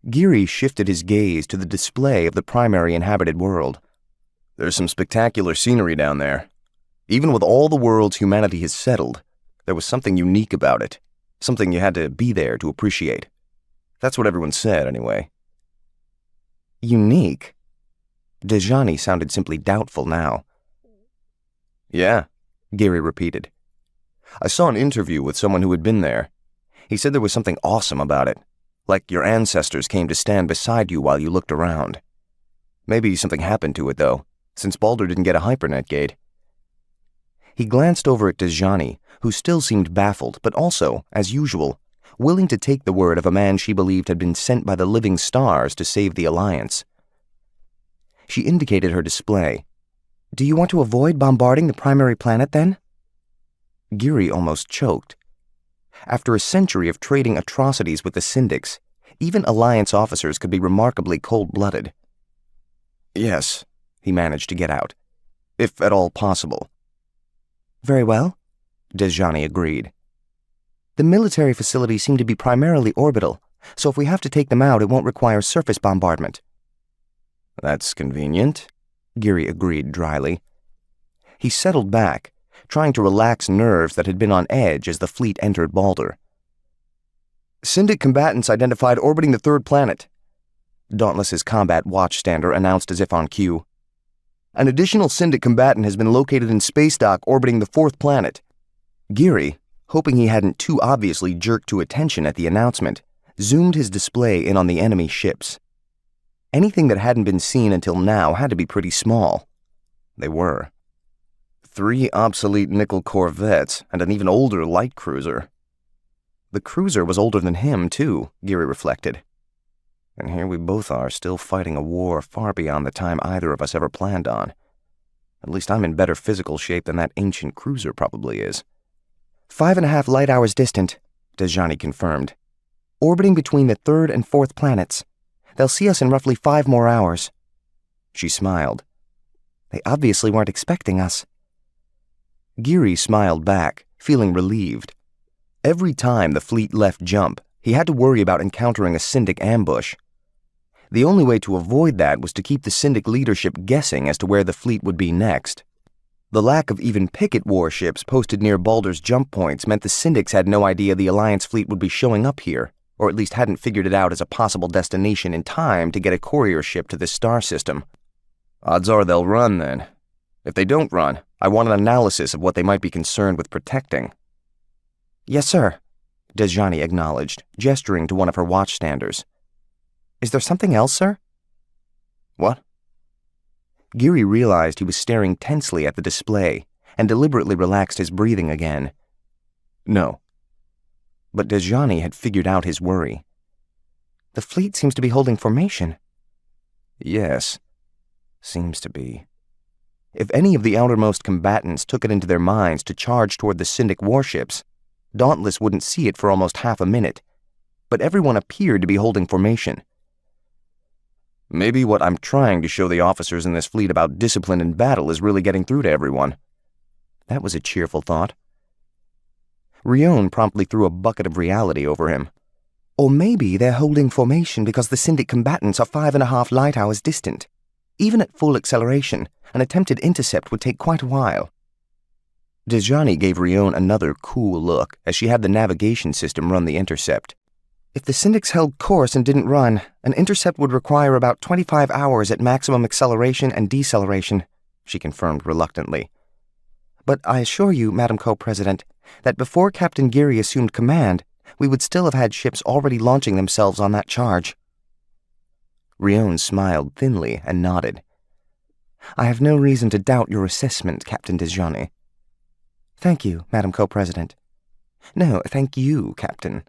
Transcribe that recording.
Geary shifted his gaze to the display of the primary inhabited world. There's some spectacular scenery down there. Even with all the worlds humanity has settled, there was something unique about it, something you had to be there to appreciate. That's what everyone said, anyway. Unique? Dejani sounded simply doubtful now. Yeah, Geary repeated. I saw an interview with someone who had been there. He said there was something awesome about it, like your ancestors came to stand beside you while you looked around. Maybe something happened to it, though, since Baldur didn't get a hypernet gate. He glanced over at Dejani, who still seemed baffled, but also, as usual, willing to take the word of a man she believed had been sent by the living stars to save the Alliance. She indicated her display. Do you want to avoid bombarding the primary planet, then? Geary almost choked. After a century of trading atrocities with the Syndics, even Alliance officers could be remarkably cold-blooded. Yes, he managed to get out, if at all possible. Very well, Dejani agreed. The military facilities seem to be primarily orbital, so if we have to take them out, it won't require surface bombardment. That's convenient, Geary agreed dryly. He settled back, trying to relax nerves that had been on edge as the fleet entered Baldur. Syndic combatants identified orbiting the third planet, Dauntless's combat watchstander announced as if on cue. An additional Syndic combatant has been located in space dock orbiting the fourth planet. Geary, hoping he hadn't too obviously jerked to attention at the announcement, zoomed his display in on the enemy ships. Anything that hadn't been seen until now had to be pretty small. They were. 3 obsolete nickel corvettes and an even older light cruiser. The cruiser was older than him, too, Geary reflected. And here we both are, still fighting a war far beyond the time either of us ever planned on. At least I'm in better physical shape than that ancient cruiser probably is. 5.5 light hours distant, Dejani confirmed. Orbiting between the third and fourth planets. They'll see us in roughly 5 more hours. She smiled. They obviously weren't expecting us. Geary smiled back, feeling relieved. Every time the fleet left jump, he had to worry about encountering a Syndic ambush. The only way to avoid that was to keep the Syndic leadership guessing as to where the fleet would be next. The lack of even picket warships posted near Baldur's jump points meant the Syndics had no idea the Alliance fleet would be showing up here, or at least hadn't figured it out as a possible destination in time to get a courier ship to this star system. Odds are they'll run, then. If they don't run, I want an analysis of what they might be concerned with protecting. Yes, sir, Dejani acknowledged, gesturing to one of her watchstanders. Is there something else, sir? What? Geary realized he was staring tensely at the display and deliberately relaxed his breathing again. No. But Dejani had figured out his worry. The fleet seems to be holding formation. Yes, seems to be. If any of the outermost combatants took it into their minds to charge toward the Syndic warships, Dauntless wouldn't see it for almost half a minute, but everyone appeared to be holding formation. Maybe what I'm trying to show the officers in this fleet about discipline in battle is really getting through to everyone. That was a cheerful thought. Rion promptly threw a bucket of reality over him. Or maybe they're holding formation because the Syndic combatants are 5.5 light hours distant. Even at full acceleration, an attempted intercept would take quite a while. Dejani gave Rion another cool look as she had the navigation system run the intercept. If the Syndics held course and didn't run, an intercept would require about 25 hours at maximum acceleration and deceleration, she confirmed reluctantly. But I assure you, Madam Co-President, that before Captain Geary assumed command, we would still have had ships already launching themselves on that charge. Rion smiled thinly and nodded. I have no reason to doubt your assessment, Captain Dejani. Thank you, Madam Co-President. No, thank you, Captain,